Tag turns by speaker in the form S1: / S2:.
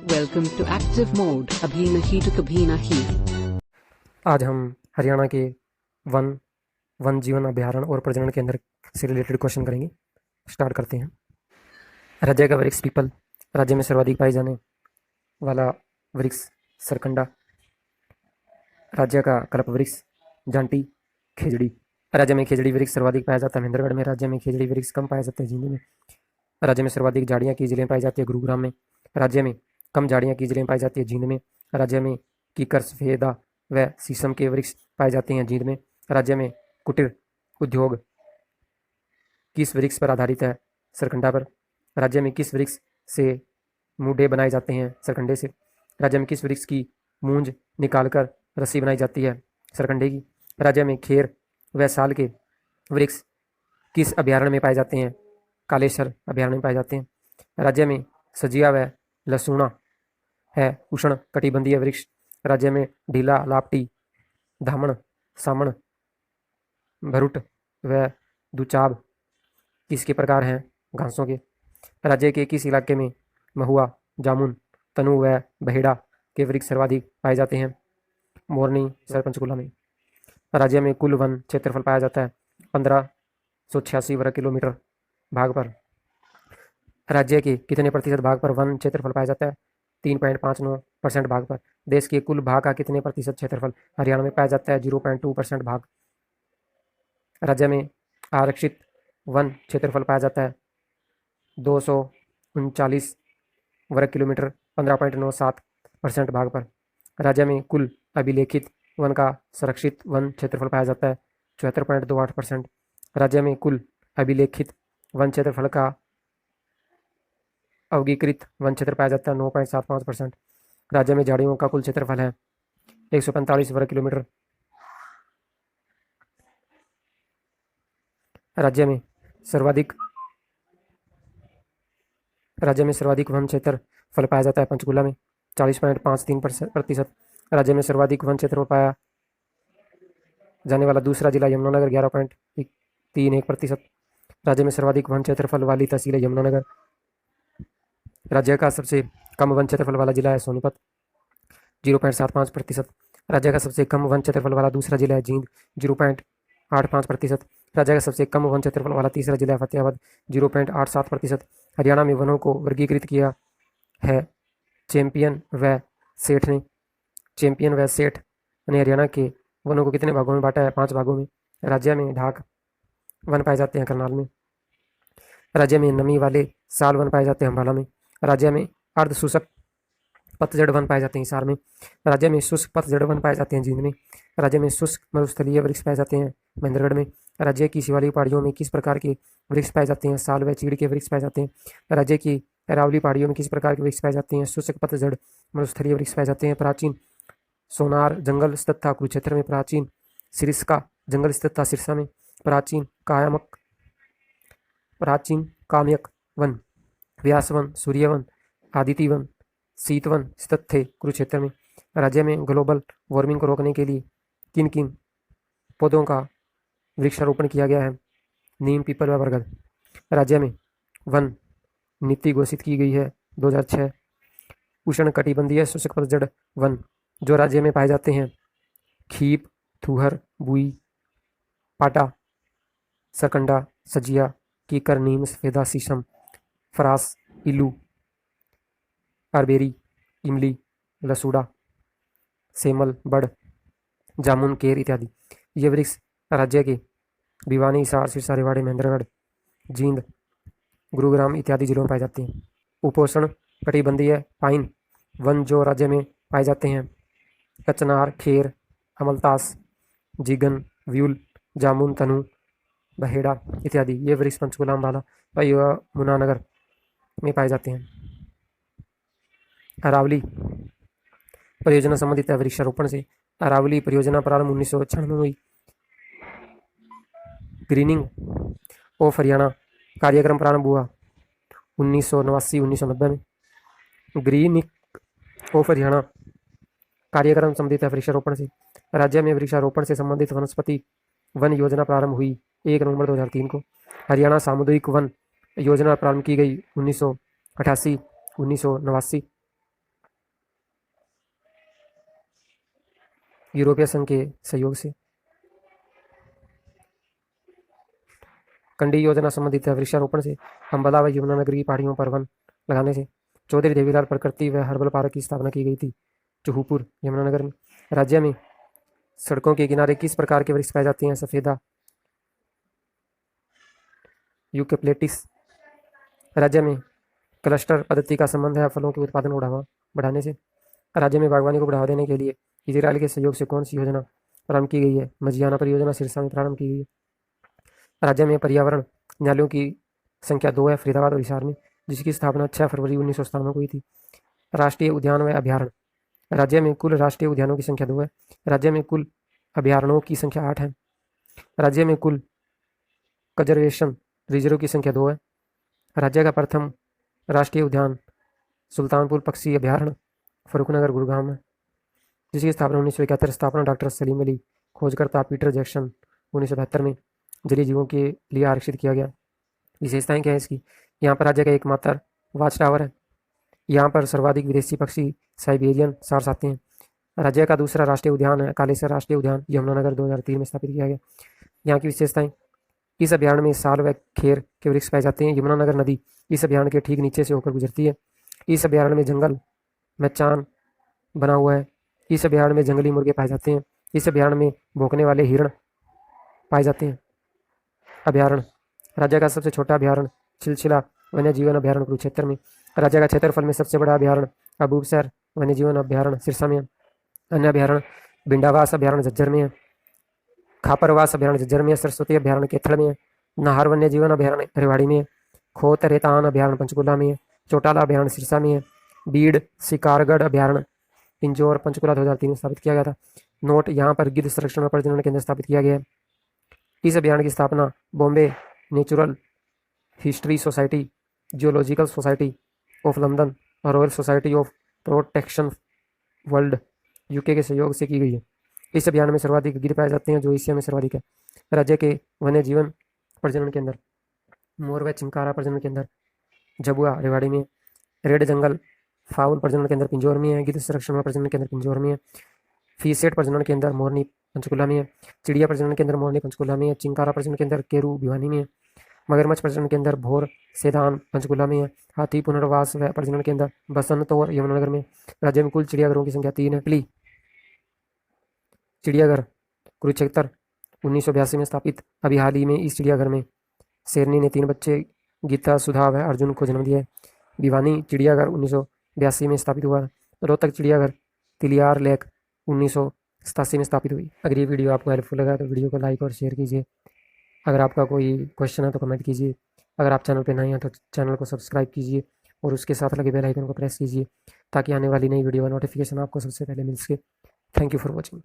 S1: Welcome to Active Mode. अभी नहीं तो कभी नहीं।
S2: आज हम हरियाणा के वन जीवन अभयारण्य और प्रजनन केंद्र से रिलेटेड क्वेश्चन करेंगे। स्टार्ट करते हैं। राज्य का वृक्ष पीपल, राज्य में सर्वाधिक पाए जाने वाला वृक्ष सरकंडा, राज्य का कल्प वृक्ष जांटी खेजड़ी। राज्य में खेजड़ी वृक्ष सर्वाधिक पाया जाता है महेंद्रगढ़ में। राज्य में खेजड़ी वृक्ष कम पाए जाते हैं जींद में। राज्य में सर्वाधिक झाड़ियाँ की जिलें पाई जाती है गुरुग्राम में। राज्य में कम झाड़ियाँ की जिलें पाई जाती है जींद में। राज्य में कीकर सफेदा व शीशम के वृक्ष पाए जाते हैं जींद में। राज्य में कुटीर उद्योग किस वृक्ष पर आधारित है? सरकंडा पर। राज्य में किस वृक्ष से मूढ़े बनाए जाते हैं? सरकंडे से। राज्य में किस वृक्ष की मूंज निकालकर रस्सी बनाई जाती है? सरकंडे की। राज्य में खेर व साल के वृक्ष किस अभयारण्य में पाए जाते हैं? कालेश्वर अभयारण्य में पाए जाते हैं। राज्य में सजिया व लसूणा है उष्ण कटिबंधीय वृक्ष। राज्य में ढीला लापटी धामण सामण भरुट व दुचाब किसके प्रकार हैं? घासों के। राज्य के किस इलाके में महुआ जामुन तनु व बहेड़ा के वृक्ष सर्वाधिक पाए जाते हैं? मोरनी सर पंचकुला में। राज्य में कुल वन क्षेत्रफल पाया जाता है 1586 वर्ग किलोमीटर भाग पर। राज्य के कितने प्रतिशत भाग पर वन क्षेत्रफल पाया जाता है? 3.59% भाग पर। देश के कुल भाग का कितने प्रतिशत क्षेत्रफल हरियाणा में पाया जाता है? 0.2% भाग। राज्य में आरक्षित वन क्षेत्रफल पाया जाता है 239 वर्ग किलोमीटर 15.97% भाग पर। राज्य में कुल अभिलेखित वन का संरक्षित वन क्षेत्रफल पाया जाता है 74.28%। राज्य में कुल अभिलेखित वन क्षेत्रफल का अवगीकृत वन क्षेत्र पाया जाता है 9.75%। राज्य में झाड़ियों का कुल क्षेत्रफल है 145 वर्ग किलोमीटर। राज्य में सर्वाधिक वन क्षेत्रफल पाया जाता है पंचकुला में 40.53%। राज्य में सर्वाधिक वन क्षेत्रफल पाया जाने वाला दूसरा जिला यमुनानगर 11.31%। राज्य में सर्वाधिक वन क्षेत्रफल वाली तहसील है यमुनानगर। राज्य का सबसे कम वन क्षेत्रफल वाला जिला है सोनीपत 0.75%। राज्य का सबसे कम वन क्षेत्रफल वाला दूसरा जिला है जींद 0.85%। राज्य का सबसे कम वन क्षेत्रफल वाला तीसरा जिला है फतेहाबाद 0.87%। हरियाणा में वनों को वर्गीकृत किया है चैंपियन व सेठ ने। चैंपियन व सेठ ने हरियाणा के वनों को कितने भागों में बांटा है? 5 भागों में। राज्य में ढाक वन पाए जाते हैं करनाल में। राज्य में नमी वाले साल वन पाए जाते हैं अम्बाला में। राज्य में अर्ध शुष्क पतझड़ वन पाए जाते हैं हिसार में। राज्य में शुष्क पतझड़ वन पाए जाते हैं जींद में। राज्य में शुष्क मरुस्थलीय वृक्ष पाए जाते हैं महेंद्रगढ़ में। राज्य की शिवालिक पहाड़ियों में किस प्रकार के वृक्ष पाए जाते हैं? साल व चीड़ के वृक्ष पाए जाते हैं। राज्य की अरावली पहाड़ियों में किस प्रकार के वृक्ष पाए जाते हैं? शुष्क पतझड़ मरुस्थलीय वृक्ष पाए जाते हैं। प्राचीन सोनार जंगल स्थित था कुरुक्षेत्र में। प्राचीन सिरिस्का जंगल स्थित था सिरसा में। प्राचीन काम्यक वन व्यासवन सूर्यवन आदिति वन शीतवन स्थित थे कुरुक्षेत्र में। राज्य में ग्लोबल वार्मिंग को रोकने के लिए किन किन पौधों का वृक्षारोपण किया गया है? नीम पीपल व बरगद। राज्य में वन नीति घोषित की गई है 2006। उष्ण कटिबंधीय शुष्क पतझड़ वन जो राज्य में पाए जाते हैं खीप थूहर बुई पाटा सरकंडा सजिया कीकर नीम सफेदा शीशम फरास इल्लू अरबेरी इमली लसूड़ा सेमल बड़ जामुन केर इत्यादि। ये वृक्ष राज्य के भिवानी हिसार सिरसा रेवाड़ी महेंद्रगढ़ जींद गुरुग्राम इत्यादि जिलों में पाए जाते हैं। उपोष्ण कटिबंधीय पाइन वन जो राज्य में पाए जाते हैं कचनार खेर अमलतास जीगन व्यूल जामुन तनु बहेड़ा इत्यादि। ये वृक्ष पंचकुला अम्बाला व यमुनानगर में पाए जाते हैं। अरावली परियोजना संबंधित है वृक्षारोपण से। अरावली परियोजना प्रारंभ 1996 में हुई। ग्रीनिंग ऑफ हरियाणा कार्यक्रम प्रारंभ हुआ 1989-1990 में। ग्रीनिंग ऑफ हरियाणा कार्यक्रम संबंधित है वृक्षारोपण से। राज्य में वृक्षारोपण से संबंधित वनस्पति वन योजना प्रारंभ हुई 1 नवंबर 2003 को। हरियाणा सामुदायिक वन योजना प्रारंभ की गई 1988-1989। यूरोपीय संघ के सहयोग से। कंडी योजना संबंधित है वृक्षारोपण से। अम्बाला व यमुनानगर की पहाड़ियों पर वन लगाने से। चौधरी देवीलाल प्रकृति व हर्बल पार्क की स्थापना की गई थी चूहूपुर यमुनानगर में। राज्य में सड़कों के किनारे किस प्रकार के वृक्ष पाए जाते हैं? सफेदा यूकेप्लेटिस। राज्य में क्लस्टर पद्धति का संबंध है फलों के उत्पादन को बढ़ाने से। राज्य में बागवानी को बढ़ावा देने के लिए इजराइल के सहयोग से कौन सी योजना प्रारंभ की गई है? मजियाना परियोजना सिरसा में प्रारंभ की गई है। राज्य में पर्यावरण न्यायालयों की संख्या 2 है फरीदाबाद और हिसार में, जिसकी स्थापना 6 फरवरी 1997 को हुई थी। राष्ट्रीय उद्यान व अभ्यारण्य। राज्य में कुल राष्ट्रीय उद्यानों की संख्या 2 है। राज्य में कुल अभ्यारण्यों की संख्या 8 है। राज्य में कुल कंजर्वेशन रिजर्व की संख्या 2 है। राज्य का प्रथम राष्ट्रीय उद्यान सुल्तानपुर पक्षी अभ्यारण्य फरुखनगर गुड़गांव में, जिसकी स्थापना 1971। स्थापना डॉक्टर सलीम अली, खोजकर्ता पीटर जैक्सन 1972 में जलीय जीवों के लिए आरक्षित किया गया। विशेषताएं क्या है इसकी? यहाँ पर राज्य का एकमात्र वाच टावर है। यहाँ पर सर्वाधिक विदेशी पक्षी साइबेरियन सार्स आते हैं। राज्य का दूसरा राष्ट्रीय उद्यान है कालेसर राष्ट्रीय उद्यान, यमुनानगर 2003 में स्थापित किया गया। यहाँ की विशेषताएं: इस अभ्यारण्य में साल व खेर के वृक्ष पाए जाते हैं। यमुनानगर नदी इस अभ्यारण्य के ठीक नीचे से होकर गुजरती है। इस अभ्यारण्य में जंगल में चांद बना हुआ है। इस अभ्यारण्य में जंगली मुर्गे पाए जाते हैं। इस अभ्यारण्य में भौंकने वाले हिरण पाए जाते हैं। अभ्यारण्य: राज्य का सबसे छोटा अभ्यारण्य छिलछिला वन्य जीवन अभ्यारण्य कुरुक्षेत्र में। राज्य का क्षेत्रफल में सबसे बड़ा अभ्यारण्य अबूबसर वन्य जीवन अभ्यारण्य सिरसा में है। अन्य अभ्यारण्य बिंडावास अभ्यारण्य झज्जर में है। खापरवास अभ्यारण्य झज्जर में है। सरस्वती अभ्यारण्य केथड़ में है। नाहर वन्य जीवन अभ्यारण्य रेवाड़ी में है। खोत रेतान अभ्यारण्य पंचकुला में है। चौटाला अभ्यारण्य सिरसा में है। बीड़ शिकारगढ़ अभ्यारण्य पिंजौर पंचकुला 2003 में स्थापित किया गया था। नोट: यहाँ पर गिद्ध संरक्षण और प्रजनन केंद्र स्थापित किया गया है। इस अभ्यारण्य की स्थापना Bombay natural history society, geological society of London और royal society of protection world UK के सहयोग से की गई है। इस अभ्यारण्य में सर्वाधिक गिद्ध पाए जाते हैं, जो एशिया में सर्वाधिक है। राज्य के वन्य जीवन प्रजनन केंद्र मोर व चिंकारा प्रजनन केंद्र झबुआ रेवाड़ी में। रेड जंगल फाउल प्रजनन केंद्र पिंजौर में है। गिद्ध संरक्षण व प्रजनन केंद्र पिंजौर में है। फीसेट प्रजनन केंद्र मोरनी पंचकुला में है। चिड़िया प्रजनन केंद्र मोरनी पंचकुला में है। चिंकारा प्रजनन केंद्र केरू भिवानी में है। मगरमच्छ प्रजनन केंद्र भोर सेदान पंचकुला में है। हाथी पुनर्वास व प्रजनन केंद्र बसंतौर यमुनानगर में। राज्य में कुल चिड़ियाघरों की संख्या 3 है। पली चिड़ियाघर कुरुक्षेत्र 1982 में स्थापित। अभी हाल ही में इस चिड़ियाघर में शेरनी ने 3 बच्चे गीता सुधा व अर्जुन को जन्म दिया है। भिवानी चिड़ियाघर 1982 में स्थापित हुआ। रोहतक चिड़ियाघर तिलियार लेक 1987 में स्थापित हुई। अगर ये वीडियो आपको हेल्पफुल लगा तो वीडियो को लाइक और शेयर कीजिए। अगर आपका कोई क्वेश्चन है तो कमेंट कीजिए। अगर आप चैनल पर नए हैं तो चैनल को सब्सक्राइब कीजिए और उसके साथ लगे बेल आइकन को प्रेस कीजिए, ताकि आने वाली नई वीडियो का नोटिफिकेशन आपको सबसे पहले मिल सके। Thank you for watching.